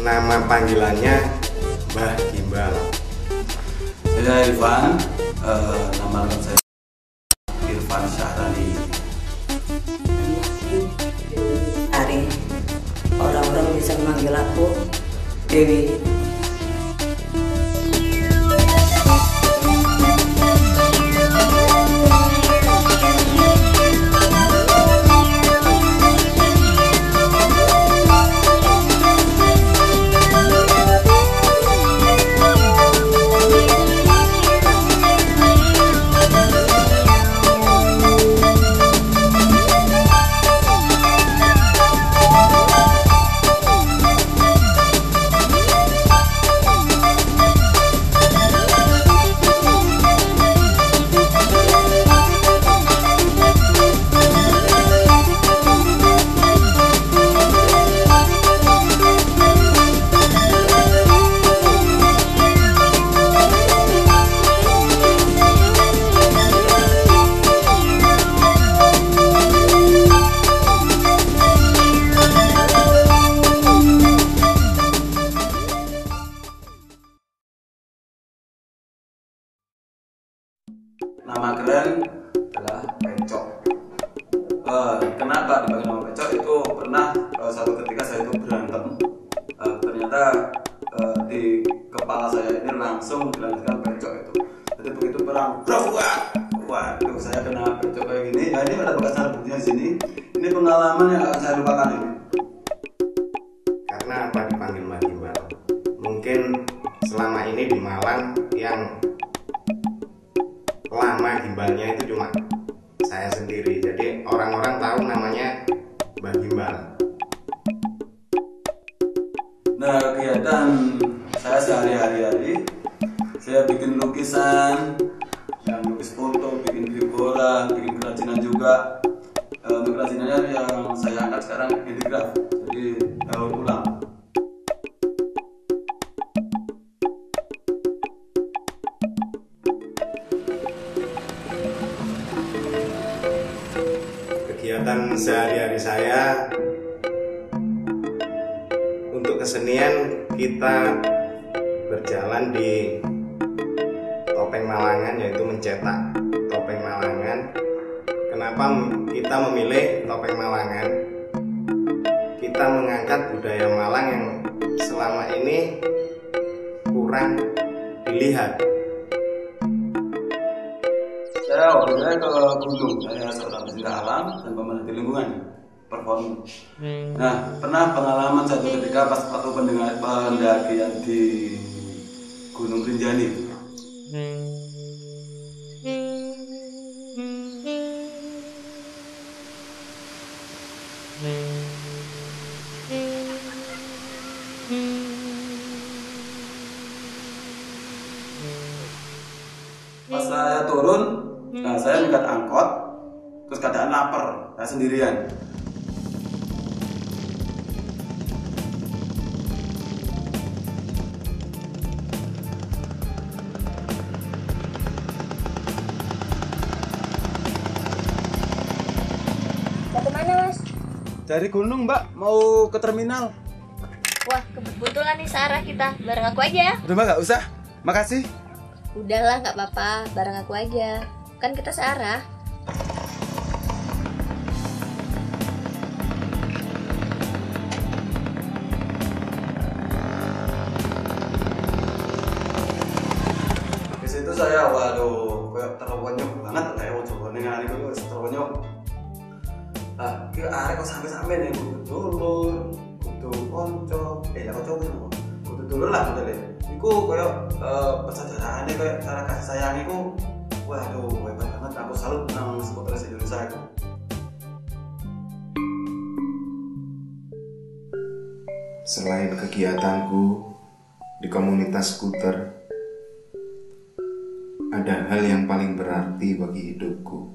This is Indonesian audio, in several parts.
nama panggilannya Mbah Gimbal. Saya Irfan, nama lengkap saya Irfan Syahrani. Ari, orang-orang bisa memanggil aku Dewi. Nama keren adalah Pecok. Kenapa dipanggil nama Pecok? Itu pernah suatu ketika saya itu berantem. Ternyata di kepala saya ini langsung dilanjutkan Pecok itu. Jadi begitu perang, waduh, saya kena Pecok kayak gini. Nah, ini ada bekas buktinya di sini. Ini pengalaman yang akan saya lupakan ini. Karena apa dipanggil Mbah Gimbal? Mungkin selama ini di Malang yang lama gimbalnya itu cuma saya sendiri, jadi orang-orang tahu namanya Mbah Gimbal. Nah, kegiatan saya sehari-hari, saya bikin lukisan, yang lukis foto, bikin figura, bikin kerajinan juga. Untuk kerajinannya yang saya angkat sekarang handicraft, jadi daur ulang. Kegiatan sehari-hari saya untuk kesenian, kita berjalan di topeng Malangan, yaitu mencetak topeng Malangan. Kenapa kita memilih topeng Malangan? Kita mengangkat budaya Malang yang selama ini kurang dilihat. Saya waktu saya ke gunung, saya seorang pecinta alam dan pemerhati lingkungan, perform. Nah, pernah pengalaman satu ketika pas waktu pendakian di Gunung Rinjani. Pas saya turun, nah saya mengangkat angkot, terus keadaan lapar, saya sendirian. Mau kemana, Mas? Dari gunung, Mbak, mau ke terminal. Wah, kebetulan nih searah kita. Bareng aku aja ya. Udah, Mbak, nggak usah. Makasih. Udahlah, nggak apa-apa. Bareng aku aja. Kan kita searah. Di situ saya, waduh, kayak terwonyok banget, kayak mau coba dengan itu terwonyok. Nah, kira arek kok sampai nih, kudu dulur, kudu konco, lah konco kudu dulur lah modele. Iku kayak persaudaraan kayak cara kasih sayang iku, waduh, hebat banget. Aku salut nang supporter Indonesia itu. Selain kegiatanku di komunitas skuter, ada hal yang paling berarti bagi hidupku.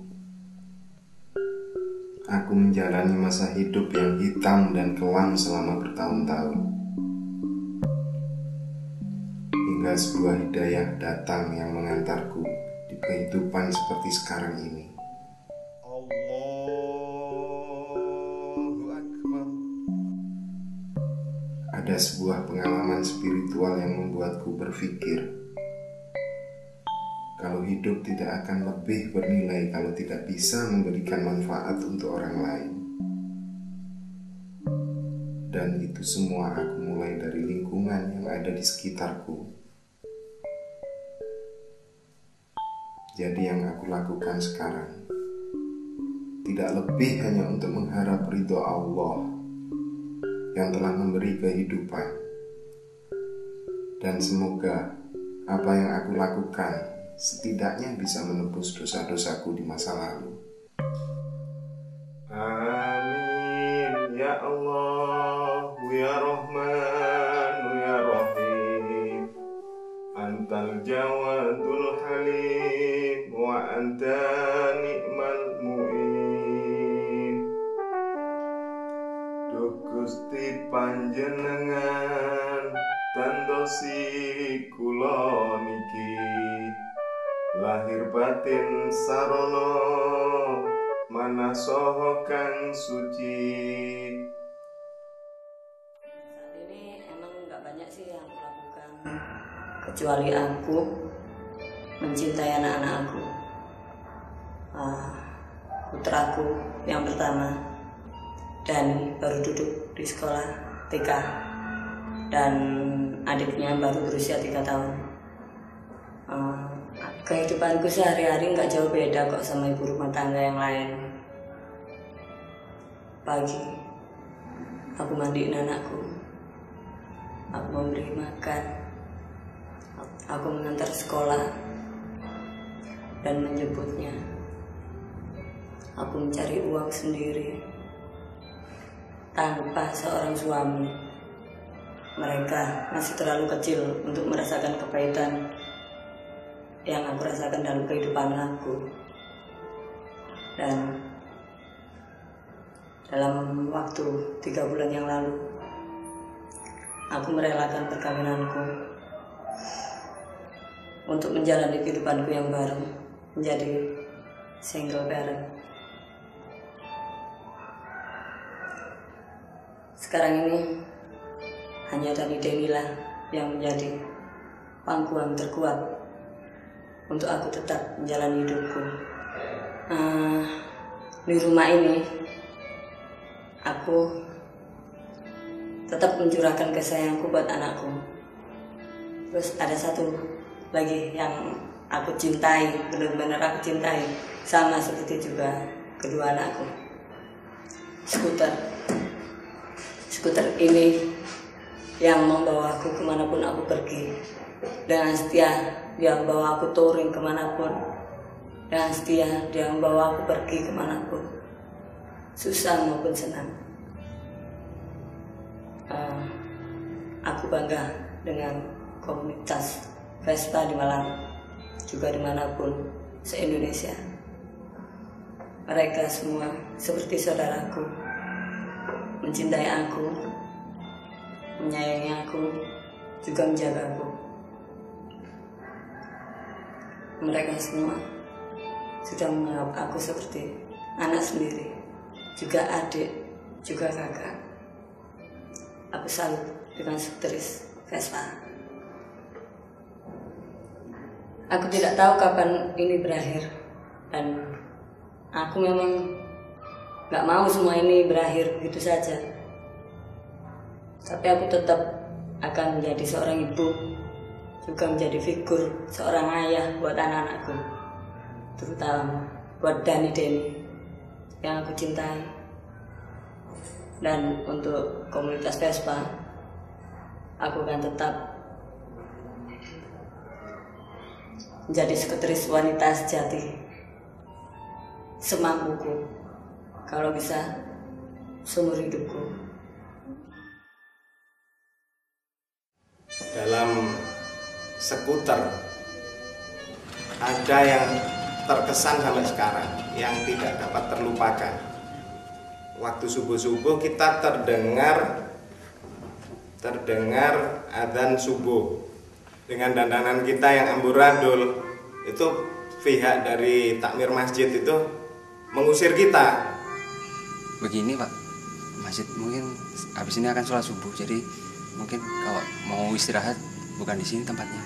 Aku menjalani masa hidup yang hitam dan kelam selama bertahun-tahun, hingga sebuah hidayah datang yang mengantarku di kehidupan seperti sekarang ini. Ada sebuah pengalaman spiritual yang membuatku berpikir kalau hidup tidak akan lebih bernilai kalau tidak bisa memberikan manfaat untuk orang lain. Dan itu semua aku mulai dari lingkungan yang ada di sekitarku. Jadi yang aku lakukan sekarang tidak lebih hanya untuk mengharap ridho Allah yang telah memberi kehidupan. Dan semoga apa yang aku lakukan setidaknya bisa menebus dosa-dosaku di masa lalu. Amin ya Allah ya Rahman ya Rahim. Antal Jawadul Halim wa anta ni'mal mu'in. Duh Gusti panjenengan tandosi kula niki lahir batin sarono mana soho kang suci. Saat ini emang nggak banyak sih yang aku lakukan, kecuali aku mencintai anak-anak aku. Putraku yang pertama dan baru duduk di sekolah TK, dan adiknya baru berusia 3 tahun. Kehidupanku sehari-hari nggak jauh beda kok sama ibu rumah tangga yang lain. Pagi, aku mandiin anakku, aku memberi makan, aku mengantar sekolah dan menjemputnya. Aku mencari uang sendiri tanpa seorang suami. Mereka masih terlalu kecil untuk merasakan kepahitan yang aku rasakan dalam kehidupan aku. Dan dalam waktu 3 bulan yang lalu, aku merelakan perkawinanku untuk menjalani kehidupanku yang baru, menjadi single parent. Sekarang ini hanya Dani Denila yang menjadi pangkuan terkuat untuk aku tetap menjalani hidupku. Di rumah ini aku tetap mencurahkan kasih sayangku buat anakku. Terus ada satu lagi yang aku cintai, benar-benar aku cintai, sama seperti juga kedua anakku. Skuter ini yang membawa aku kemanapun aku pergi, dengan setia dia membawa aku touring kemanapun, dengan setia dia membawa aku pergi kemanapun, susah maupun senang. Aku bangga dengan komunitas Vespa di Malang, juga dimanapun se-Indonesia. Mereka semua seperti saudaraku, mencintai aku, menyayangi aku, juga menjaga aku. Mereka semua sudah menganggap aku seperti anak sendiri, juga adik, juga kakak. Aku salut dengan sektris Vespa. Aku tidak tahu kapan ini berakhir, dan aku memang gak mau semua ini berakhir begitu saja. Tapi aku tetap akan menjadi seorang ibu, juga menjadi figur seorang ayah buat anak-anakku, terutama buat Dani yang aku cintai. Dan untuk komunitas Vespa, aku akan tetap menjadi sekretaris wanita sejati semampuku, kalau bisa seumur hidupku. Dalam skuter ada yang terkesan sampai sekarang, yang tidak dapat terlupakan. Waktu subuh-subuh kita terdengar adzan subuh dengan dandanan kita yang amburadul. Itu pihak dari takmir masjid itu mengusir kita. Begini Pak, masjid mungkin habis ini akan sholat subuh, jadi mungkin kalau mau istirahat bukan di sini tempatnya.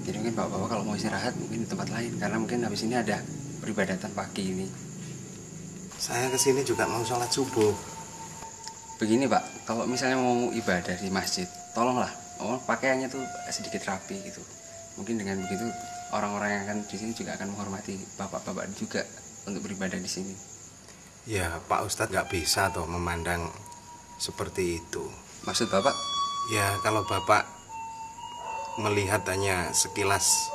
Jadi mungkin bapak-bapak kalau mau istirahat mungkin di tempat lain, karena mungkin habis ini ada peribadatan pagi ini. Saya kesini juga mau sholat subuh. Begini Pak, kalau misalnya mau ibadah di masjid, tolonglah pakaiannya tuh sedikit rapi gitu. Mungkin dengan begitu orang-orang yang akan di sini juga akan menghormati bapak-bapak juga untuk beribadah di sini. Ya Pak Ustadz nggak bisa toh memandang seperti itu. Maksud Bapak? Ya kalau Bapak melihat hanya sekilas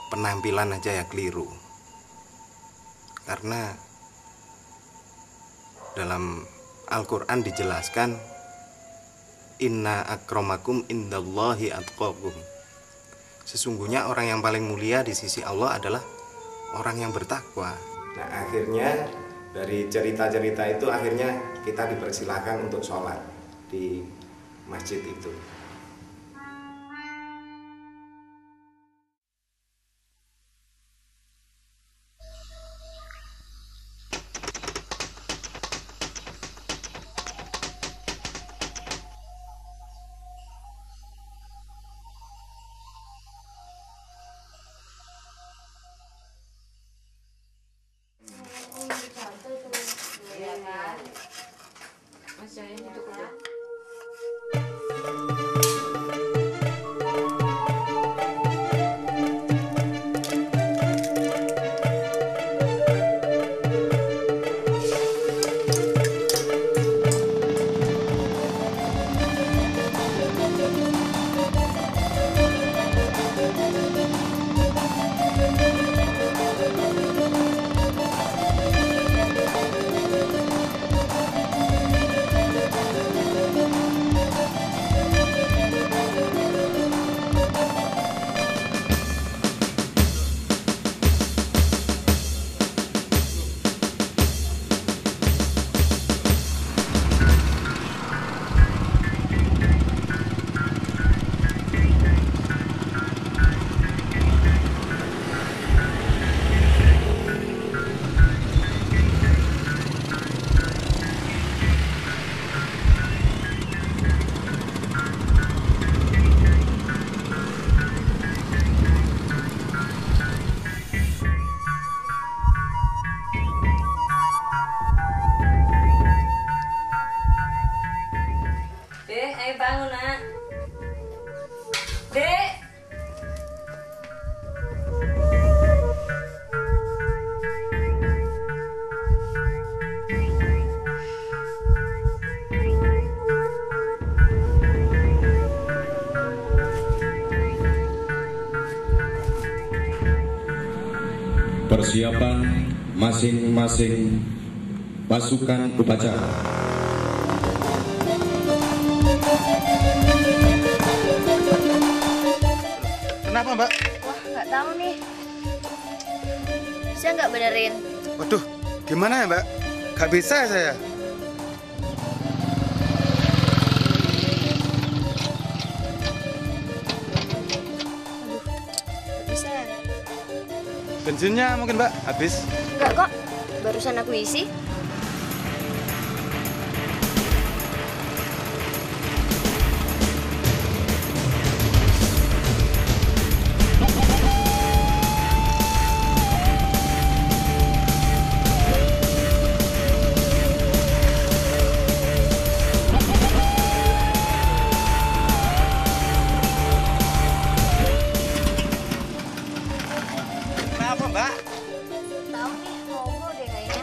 penampilan aja ya keliru. Karena dalam Al-Quran dijelaskan, inna akramakum indallahi atqakum. Sesungguhnya orang yang paling mulia di sisi Allah adalah orang yang bertakwa. Nah akhirnya dari cerita-cerita itu akhirnya kita dipersilahkan untuk sholat di masjid itu. Ayo bangun nak. Dek. Persiapan masing-masing pasukan upacara. Kenapa Mbak? Wah, nggak tahu nih. Bisa nggak benerin? Waduh, gimana ya Mbak? Gak bisa ya saya. Nggak bisa ya? Bensinnya mungkin Mbak habis. Nggak kok, barusan aku isi. Kenapa Mbak? Tahu nih, mau deh kayaknya.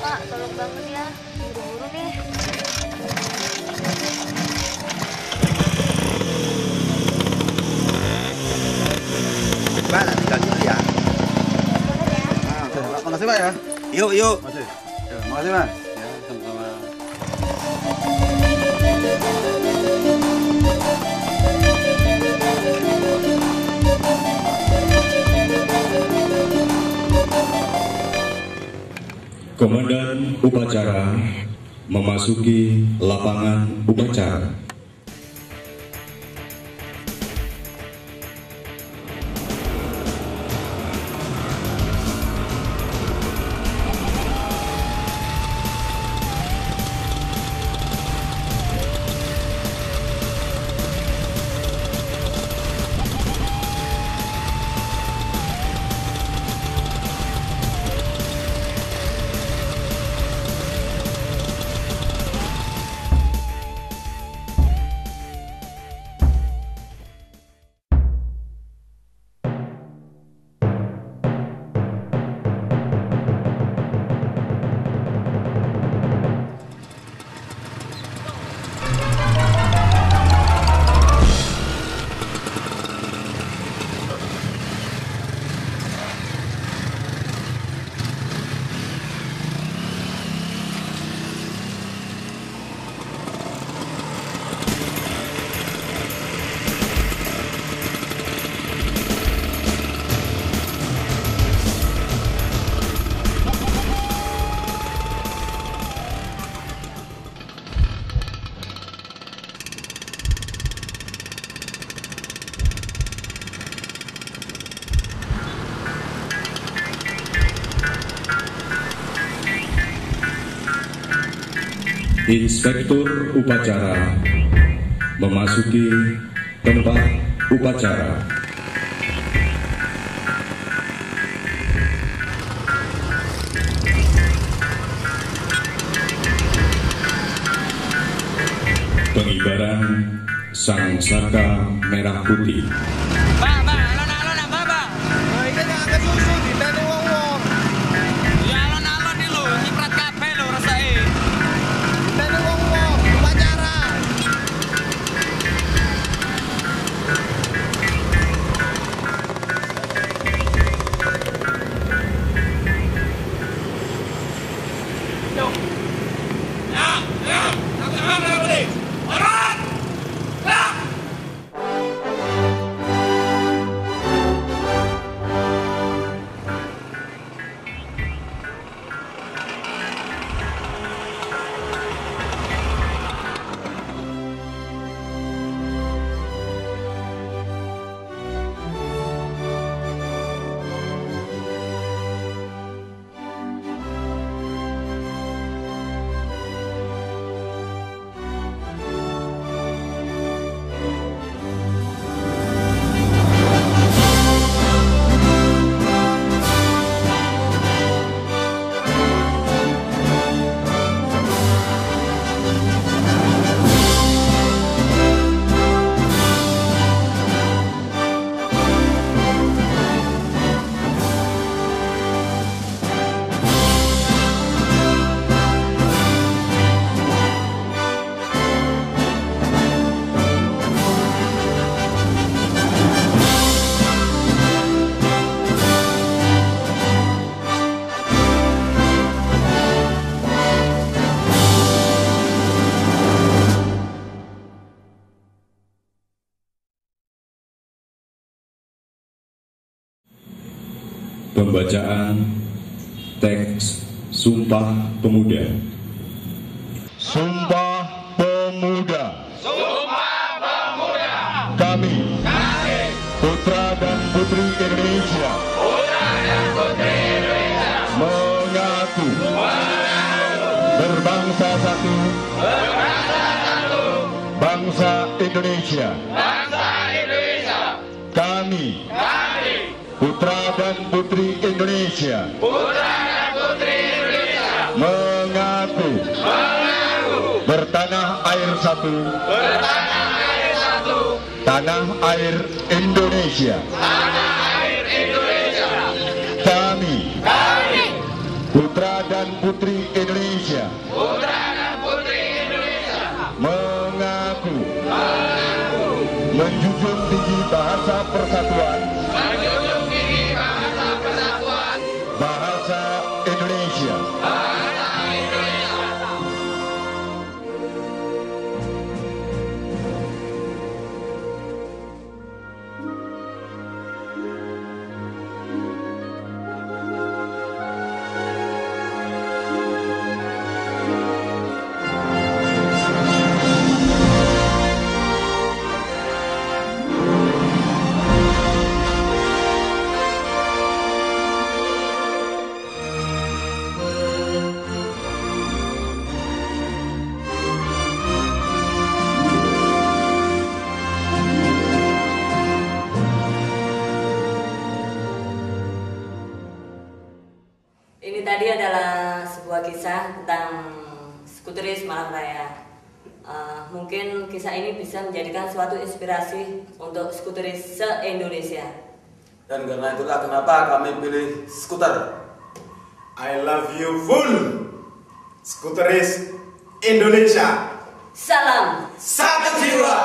Pak, tolong bangun ya. Buru-buru nih. Mbak, tinggal dulu ya. Makasih Pak ya. Yuk, yuk. Makasih. Ya, makasih Mas. Ya, sama-sama. Komandan upacara memasuki lapangan upacara. Inspektur upacara memasuki tempat upacara. Pengibaran sang saka merah putih. Pembacaan teks Sumpah Pemuda. Sumpah Pemuda. Sumpah Pemuda. Kami putra dan putri Indonesia. Mengaku berbangsa satu. Bangsa Indonesia. Kami putra dan putri Indonesia. Mengaku bertanah air satu. Tanah air Indonesia. Kami putra dan putri Indonesia. Mengaku menjunjung tinggi bahasa persatuan. Bahasa Indonesia. Ini tadi adalah sebuah kisah tentang skuteris malam raya. Mungkin kisah ini bisa menjadikan suatu inspirasi untuk skuteris se-Indonesia. Dan karena itulah kenapa kami pilih skuter. I love you full. Skuteris Indonesia. Salam Satu jiwa.